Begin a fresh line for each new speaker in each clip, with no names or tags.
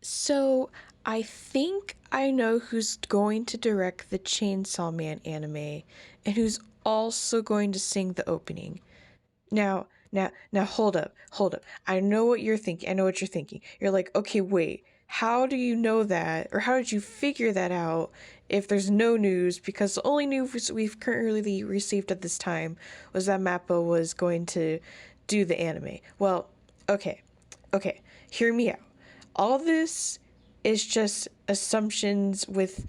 So I think I know who's going to direct the Chainsaw Man anime and who's also going to sing the opening. Now, hold up. I know what you're thinking. I know what you're thinking. You're like, okay, wait, how do you know that? Or how did you figure that out if there's no news? Because the only news we've currently received at this time was that Mappa was going to do the anime. Well, okay, hear me out. All this is just assumptions with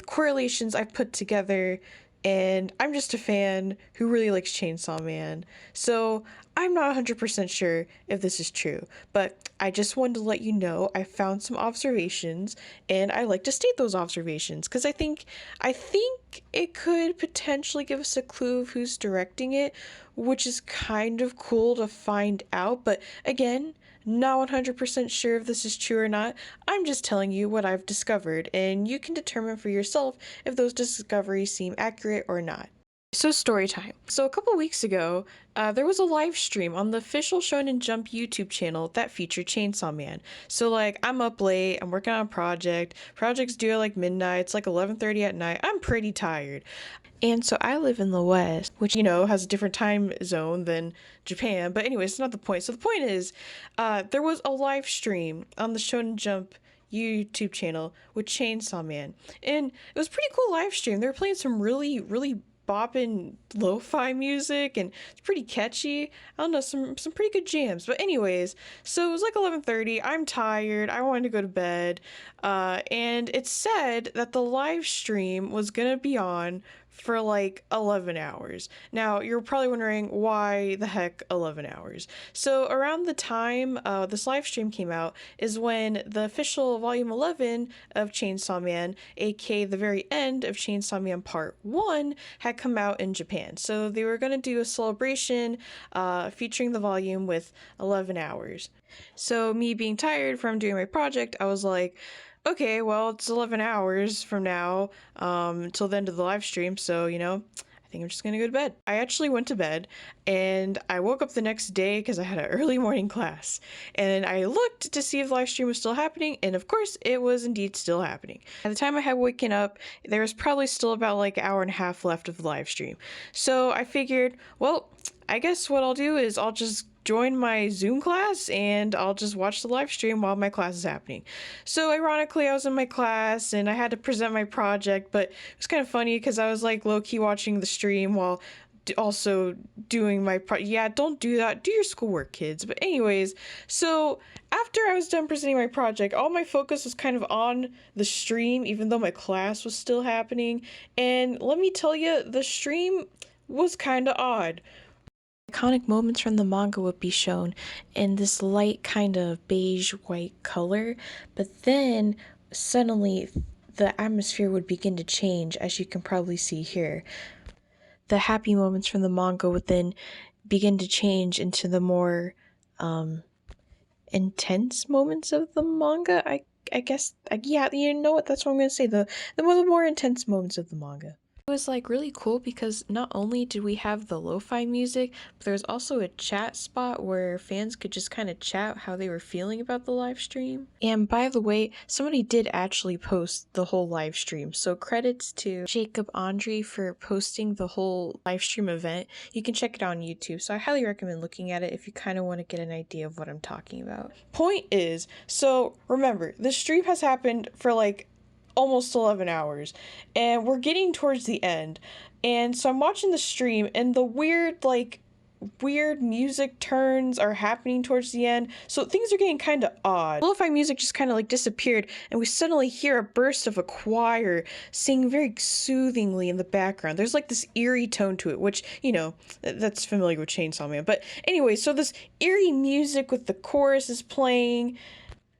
correlations I've put together, and I'm just a fan who really likes Chainsaw Man. So I'm not 100% sure if this is true, but I just wanted to let you know I found some observations, and I like to state those observations because I think it could potentially give us a clue of who's directing it, which is kind of cool to find out. But again, not 100% sure if this is true or not. I'm just telling you what I've discovered, and you can determine for yourself if those discoveries seem accurate or not. So story time. So a couple weeks ago, there was a live stream on the official Shonen Jump YouTube channel that featured Chainsaw Man. So like, I'm up late, I'm working on a project. Project's due at like midnight. It's like 11:30 at night. I'm pretty tired. And so I live in the West, which, has a different time zone than Japan. But anyways, it's not the point. So the point is, there was a live stream on the Shonen Jump YouTube channel with Chainsaw Man. And it was a pretty cool live stream. They were playing some really, really bopping lo-fi music, and it's pretty catchy. I don't know, some pretty good jams. But anyways, so it was like 11:30. I'm tired. I wanted to go to bed. And it said that the live stream was gonna be on for like 11 hours. Now, you're probably wondering why the heck 11 hours. So around the time this live stream came out is when the official volume 11 of Chainsaw Man, aka the very end of Chainsaw Man Part 1, had come out in Japan. So they were going to do a celebration featuring the volume with 11 hours. So me being tired from doing my project, I was like, okay, well, it's 11 hours from now until the end of the live stream, so, I think I'm just gonna go to bed. I actually went to bed, and I woke up the next day because I had an early morning class, and I looked to see if the live stream was still happening, and of course, it was indeed still happening. At the time I had waken up, there was probably still about like an hour and a half left of the live stream. So I figured, well, I guess what I'll do is I'll just join my Zoom class and I'll just watch the live stream while my class is happening. So ironically, I was in my class and I had to present my project, but it was kind of funny because I was like low-key watching the stream while also doing my yeah, don't do that. Do your schoolwork, kids. But anyways, so after I was done presenting my project, all my focus was kind of on the stream, even though my class was still happening. And let me tell you, the stream was kind of odd. Iconic moments from the manga would be shown in this light kind of beige white color, but then suddenly the atmosphere would begin to change, as you can probably see here. The happy moments from the manga would then begin to change into the more intense moments of the manga. I guess, yeah, you know what, that's what I'm gonna say, the more intense moments of the manga. It was like really cool because not only did we have the lo-fi music, but there was also a chat spot where fans could just kind of chat how they were feeling about the live stream. And by the way, somebody did actually post the whole live stream, so credits to Jacob Andre for posting the whole live stream event. You can check it out on YouTube, so I highly recommend looking at it if you kind of want to get an idea of what I'm talking about. Point is, so remember, the stream has happened for like almost 11 hours, and we're getting towards the end, and so I'm watching the stream, and the weird music turns are happening towards the end, so things are getting kind of odd. Lo-fi music just kind of like disappeared, and we suddenly hear a burst of a choir singing very soothingly in the background. There's like this eerie tone to it, which, that's familiar with Chainsaw Man. But anyway, so this eerie music with the chorus is playing.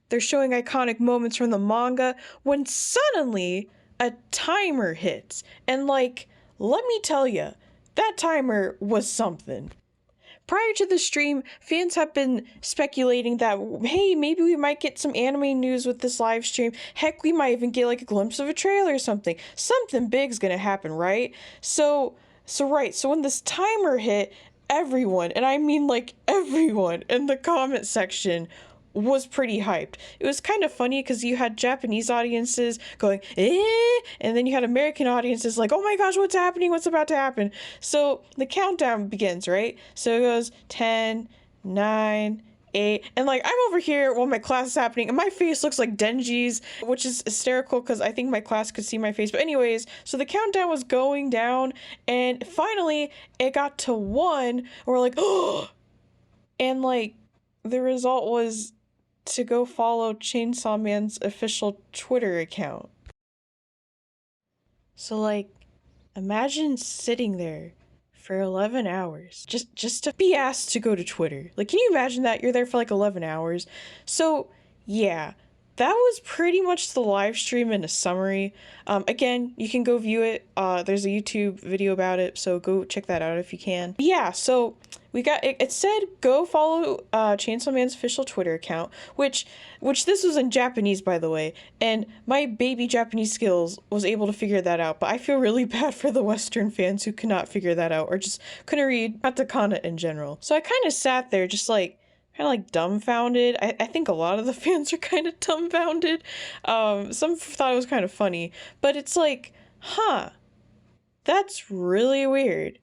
They're showing iconic moments from the manga when suddenly a timer hits. And let me tell you, that timer was something. Prior to the stream, fans have been speculating that, hey, maybe we might get some anime news with this live stream. Heck, we might even get like a glimpse of a trailer or something. Something big's gonna happen, right? So when this timer hit, everyone, and I mean like everyone in the comment section was pretty hyped. It was kind of funny because you had Japanese audiences going, eh, and then you had American audiences like, oh my gosh, what's happening? What's about to happen? So the countdown begins, right? So it goes 10, 9, 8, and like I'm over here while my class is happening, and my face looks like Denji's, which is hysterical because I think my class could see my face. But anyways, so the countdown was going down, and finally it got to 1, and we're like, oh, and like the result was to go follow Chainsaw Man's official Twitter account. So like, imagine sitting there for 11 hours just to be asked to go to Twitter. Like, can you imagine that? You're there for like 11 hours. So yeah, that was pretty much the live stream in a summary. Again, you can go view it. There's a YouTube video about it, so go check that out if you can. But yeah, so we got it. It said go follow Chainsaw Man's official Twitter account, which this was in Japanese, by the way, and my baby Japanese skills was able to figure that out. But I feel really bad for the Western fans who could not figure that out or just couldn't read katakana in general. So I kind of sat there just like dumbfounded. I think a lot of the fans are kind of dumbfounded. Some thought it was kind of funny, but it's like, huh, that's really weird.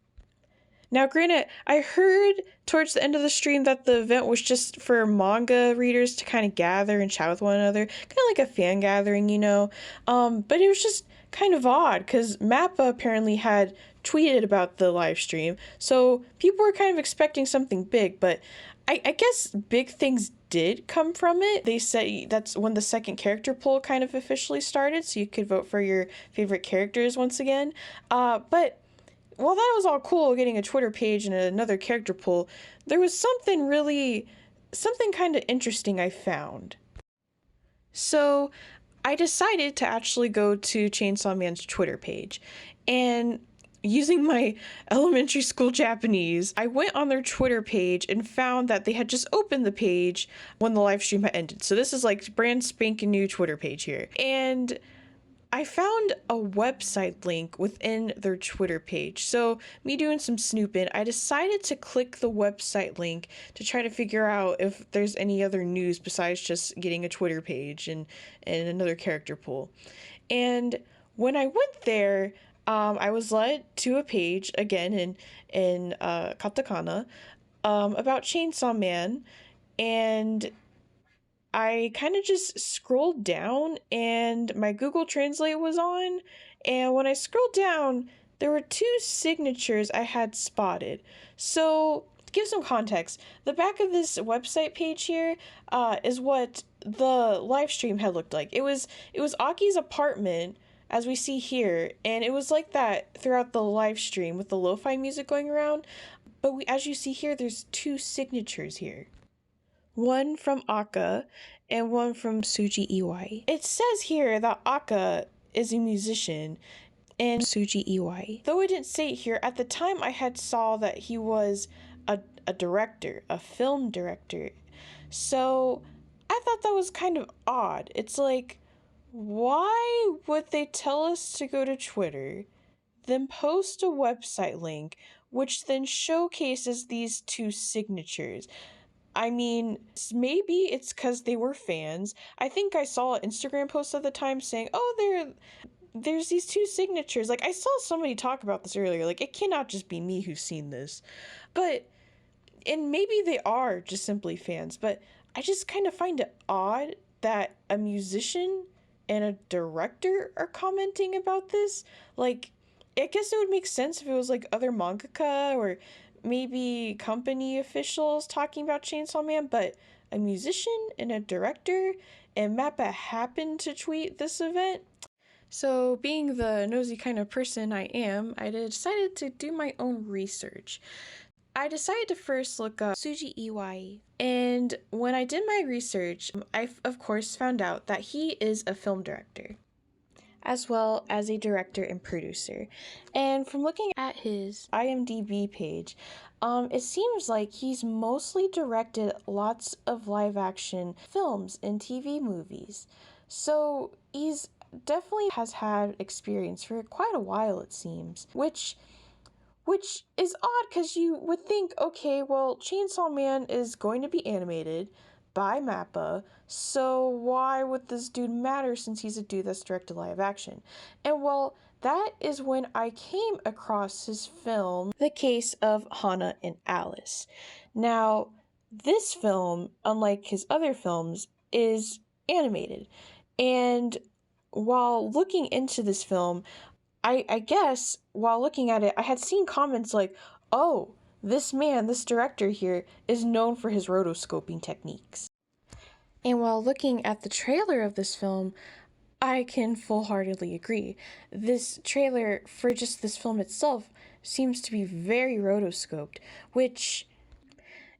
Now, granted, I heard towards the end of the stream that the event was just for manga readers to kind of gather and chat with one another, kind of like a fan gathering, you know. But it was just kind of odd because Mappa apparently had tweeted about the live stream, so people were kind of expecting something big, but I guess big things did come from it. They said that's when the second character poll kind of officially started, so you could vote for your favorite characters once again. But while that was all cool, getting a Twitter page and another character poll, there was something kind of interesting I found. So I decided to actually go to Chainsaw Man's Twitter page, and using my elementary school Japanese, I went on their Twitter page and found that they had just opened the page when the live stream had ended. So this is like brand spanking new Twitter page here. And I found a website link within their Twitter page. So me doing some snooping, I decided to click the website link to try to figure out if there's any other news besides just getting a Twitter page and another character pool. And when I went there, I was led to a page again in katakana about Chainsaw Man, and I kind of just scrolled down and my Google Translate was on, and when I scrolled down, there were 2 signatures I had spotted. So, to give some context, the back of this website page here is what the live stream had looked like. It was Aki's apartment, as we see here, and it was like that throughout the live stream with the lo-fi music going around. But as you see here, there's 2 signatures here. One from Aka and one from Suji Iwai. It says here that Aka is a musician and Suji Iwai, though it didn't say it here, at the time I had saw that he was a director, a film director. So I thought that was kind of odd. It's like, why would they tell us to go to Twitter, then post a website link, which then showcases these 2 signatures? I mean, maybe it's because they were fans. I think I saw an Instagram post at the time saying, oh, there's these 2 signatures. Like, I saw somebody talk about this earlier. Like, it cannot just be me who's seen this. But, and maybe they are just simply fans, but I just kind of find it odd that a musician and a director are commenting about this. Like, I guess it would make sense if it was like other mangaka or maybe company officials talking about Chainsaw Man, but a musician and a director and Mappa happened to tweet this event. So being the nosy kind of person I am, I decided to do my own research. I decided to first look up Suji Iwai, and when I did my research, I of course found out that he is a film director, as well as a director and producer. And from looking at his IMDb page, it seems like he's mostly directed lots of live action films and TV movies. So he's definitely has had experience for quite a while, it seems, which is odd because you would think, okay, well, Chainsaw Man is going to be animated, by Mappa, so why would this dude matter since he's a dude that's directed live action? And well, that is when I came across his film, The Case of Hana and Alice. Now, this film, unlike his other films, is animated. And while looking into this film, I guess while looking at it, I had seen comments like, oh, this man, this director here, is known for his rotoscoping techniques. And while looking at the trailer of this film, I can full-heartedly agree. This trailer for just this film itself seems to be very rotoscoped, which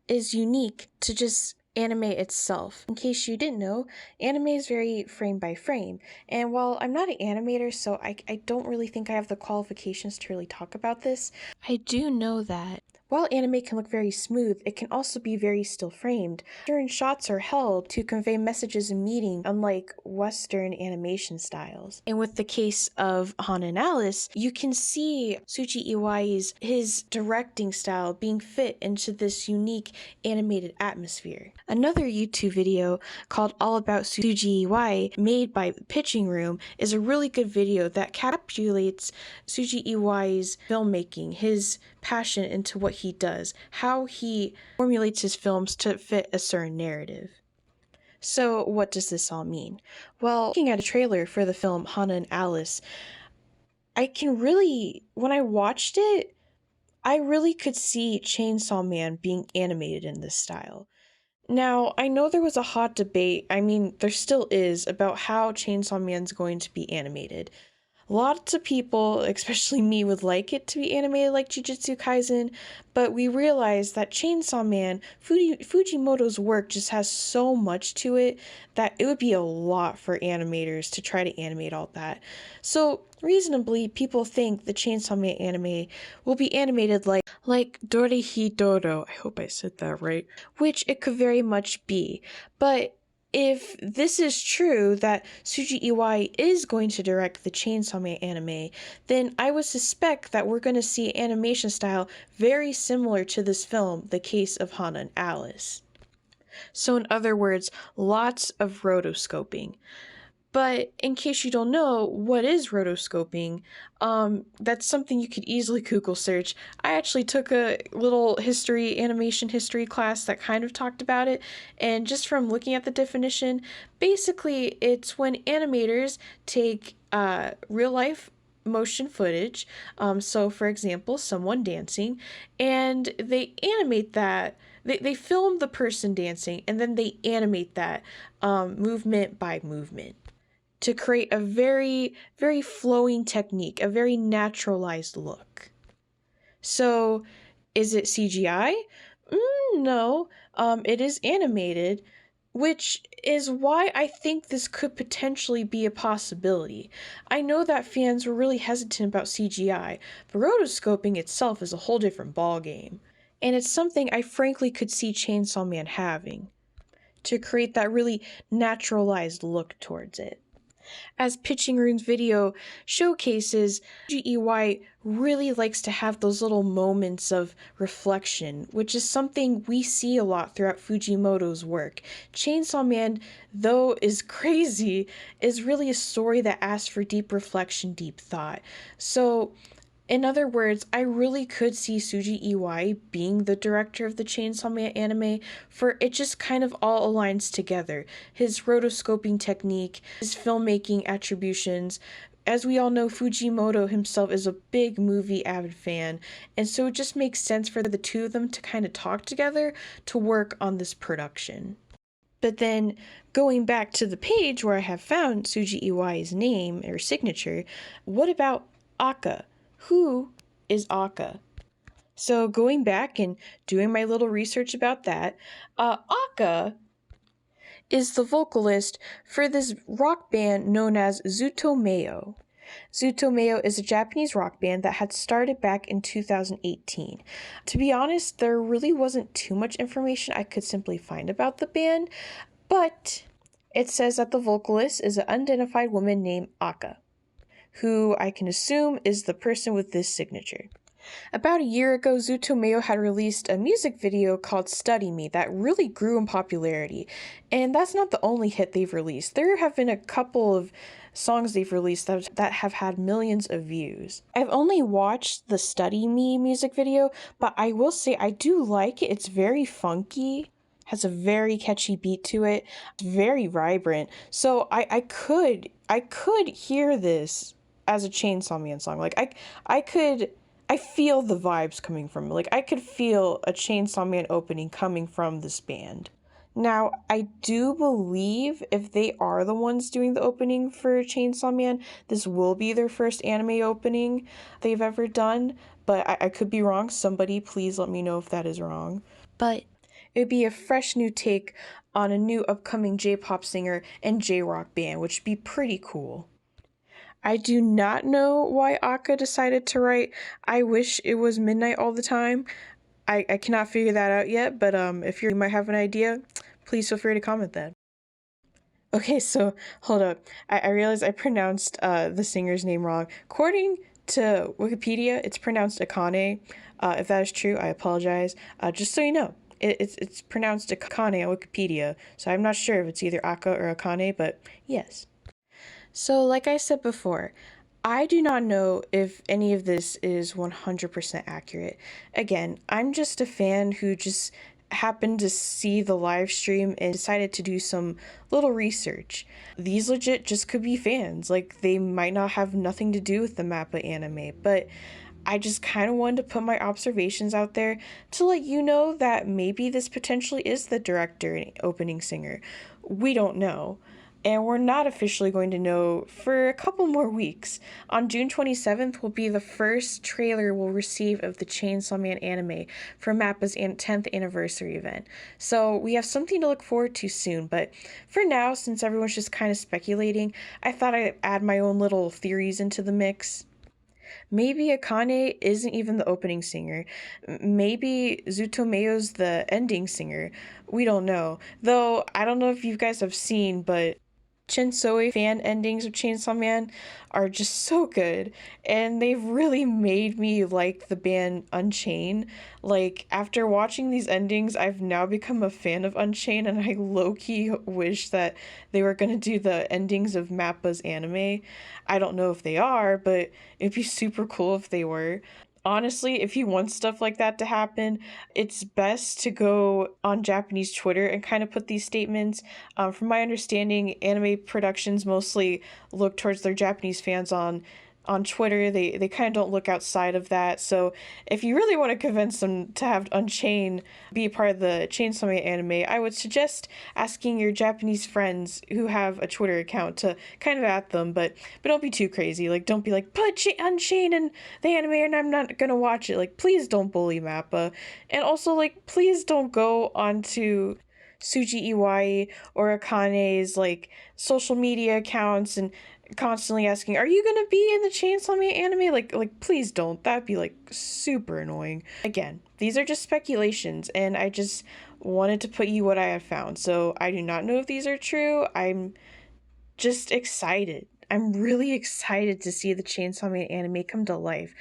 is unique to just anime itself. In case you didn't know, anime is very frame by frame. And while I'm not an animator, so I don't really think I have the qualifications to really talk about this, I do know that while anime can look very smooth, it can also be very still framed. Certain shots are held to convey messages and meaning, unlike Western animation styles. And with the case of Hana and Alice, you can see Tsuji Iwai's his directing style being fit into this unique animated atmosphere. Another YouTube video called All About Tsuji Iwai, made by Pitching Room, is a really good video that encapsulates Tsuji Iwai's filmmaking, his passion into what he does, how he formulates his films to fit a certain narrative. So what does this all mean? Well, looking at a trailer for the film Hana and Alice, when I watched it, I really could see Chainsaw Man being animated in this style. Now, I know there was a hot debate, there still is, about how Chainsaw Man's going to be animated. Lots of people, especially me, would like it to be animated like Jujutsu Kaisen, but we realized that Chainsaw Man, Fujimoto's work just has so much to it that it would be a lot for animators to try to animate all that. So, reasonably, people think the Chainsaw Man anime will be animated like Dorihidoro, I hope I said that right, which it could very much be, but if this is true, that Tsuji Iwai is going to direct the Chainsaw Man anime, then I would suspect that we're going to see animation style very similar to this film, The Case of Hana and Alice. So in other words, lots of rotoscoping. But in case you don't know what is rotoscoping, that's something you could easily Google search. I actually took a little animation history class that kind of talked about it, and just from looking at the definition, basically it's when animators take real life motion footage, so for example, someone dancing, and they animate that. They film the person dancing, and then they animate that movement by movement to create a very, very flowing technique, a very naturalized look. So, is it CGI? No, it is animated, which is why I think this could potentially be a possibility. I know that fans were really hesitant about CGI, but rotoscoping itself is a whole different ballgame. And it's something I frankly could see Chainsaw Man having, to create that really naturalized look towards it. As Pitching Room's video showcases, Iwai really likes to have those little moments of reflection, which is something we see a lot throughout Fujimoto's work. Chainsaw Man, though is crazy, is really a story that asks for deep reflection, deep thought. So, in other words, I really could see Tsuji Iwai being the director of the Chainsaw Man anime, for it just kind of all aligns together. His rotoscoping technique, his filmmaking attributions. As we all know, Fujimoto himself is a big movie avid fan, and so it just makes sense for the two of them to kind of talk together to work on this production. But then, going back to the page where I have found Tsuji Iwai's name or signature, what about Aka? Who is Aka? So going back and doing my little research about that, Aka is the vocalist for this rock band known as Zutomeo. Zutomeo is a Japanese rock band that had started back in 2018. To be honest, there really wasn't too much information I could simply find about the band, but it says that the vocalist is an unidentified woman named Aka, who I can assume is the person with this signature. About a year ago, Zutomeyo had released a music video called Study Me that really grew in popularity. And that's not the only hit they've released. There have been a couple of songs they've released that have had millions of views. I've only watched the Study Me music video, but I will say I do like it. It's very funky, has a very catchy beat to it, it's very vibrant. So I could hear this as a Chainsaw Man song. Like I feel the vibes coming from it. Like I could feel a Chainsaw Man opening coming from this band. Now, I do believe if they are the ones doing the opening for Chainsaw Man, this will be their first anime opening they've ever done, but I could be wrong. Somebody please let me know if that is wrong. But it would be a fresh new take on a new upcoming J-pop singer and J-rock band, which would be pretty cool. I do not know why Akka decided to write I Wish It Was Midnight All the Time. I cannot figure that out yet, but if you might have an idea, please feel free to comment that. Okay, so hold up. I realized I pronounced the singer's name wrong. According to Wikipedia, it's pronounced Akane. If that is true, I apologize. Just so you know, it's pronounced Akane on Wikipedia, so I'm not sure if it's either Akka or Akane, but yes. So, like I said before, I do not know if any of this is 100% accurate. Again, I'm just a fan who just happened to see the live stream and decided to do some little research. These legit just could be fans. Like, they might not have nothing to do with the Mappa anime, but I just kind of wanted to put my observations out there to let you know that maybe this potentially is the director and opening singer. We don't know. And we're not officially going to know for a couple more weeks. On June 27th will be the first trailer we'll receive of the Chainsaw Man anime for Mappa's 10th anniversary event. So we have something to look forward to soon, but for now, since everyone's just kind of speculating, I thought I'd add my own little theories into the mix. Maybe Akane isn't even the opening singer. Maybe Zutomeyo's the ending singer. We don't know. Though, I don't know if you guys have seen, but Shinsoe fan endings of Chainsaw Man are just so good, and they've really made me like the band Unchained. Like, after watching these endings, I've now become a fan of Unchained, and I low-key wish that they were gonna do the endings of Mappa's anime. I don't know if they are, but it'd be super cool if they were. Honestly, if you want stuff like that to happen, it's best to go on Japanese Twitter and kind of put these statements. From my understanding, anime productions mostly look towards their Japanese fans on Twitter. They kind of don't look outside of that. So if you really want to convince them to have Unchained be a part of the Chainsaw Man anime, I would suggest asking your Japanese friends who have a Twitter account to kind of at them, but don't be too crazy. Like, don't be like, put Unchained in the anime and I'm not gonna watch it. Like, please don't bully Mappa. And also, like, please don't go onto Suji Iwai or Akane's like social media accounts and constantly asking, "Are you gonna be in the Chainsaw Man anime?" Like, please don't. That'd be like super annoying. Again, these are just speculations, and I just wanted to put you what I have found. So I do not know if these are true. I'm just excited. I'm really excited to see the Chainsaw Man anime come to life.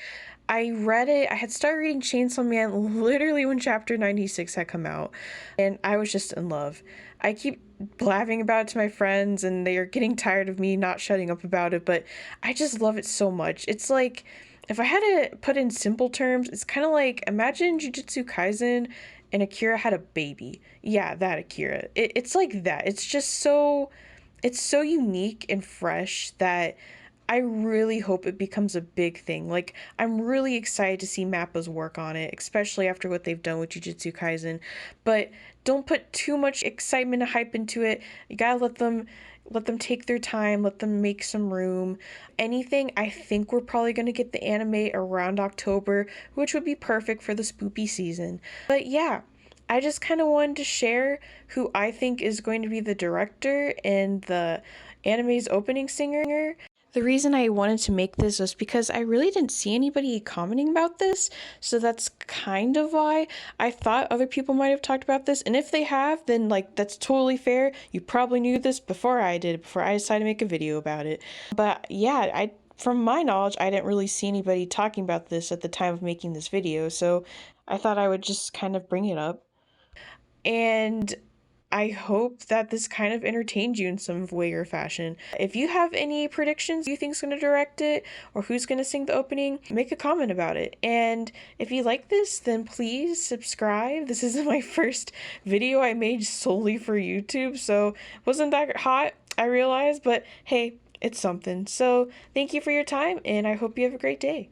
I read it, I had started reading Chainsaw Man literally when chapter 96 had come out, and I was just in love. I keep blabbing about it to my friends, and they are getting tired of me not shutting up about it, but I just love it so much. It's like, if I had to put in simple terms, it's kind of like, imagine Jujutsu Kaisen and Akira had a baby. Yeah, that Akira. It's like that. It's just so, it's so unique and fresh that I really hope it becomes a big thing. Like, I'm really excited to see Mappa's work on it, especially after what they've done with Jujutsu Kaisen. But don't put too much excitement and hype into it. You gotta let them take their time, let them make some room. Anything, I think we're probably gonna get the anime around October, which would be perfect for the spoopy season. But yeah, I just kind of wanted to share who I think is going to be the director and the anime's opening singer. The reason I wanted to make this was because I really didn't see anybody commenting about this, so that's kind of why I thought other people might have talked about this, and if they have, then like that's totally fair. You probably knew this before I did, before I decided to make a video about it. But yeah, I from my knowledge, I didn't really see anybody talking about this at the time of making this video, so I thought I would just kind of bring it up. And I hope that this kind of entertained you in some way or fashion. If you have any predictions you think's going to direct it or who's going to sing the opening, make a comment about it. And if you like this, then please subscribe. This isn't my first video I made solely for YouTube, so it wasn't that hot, I realize, but hey, it's something. So thank you for your time, and I hope you have a great day.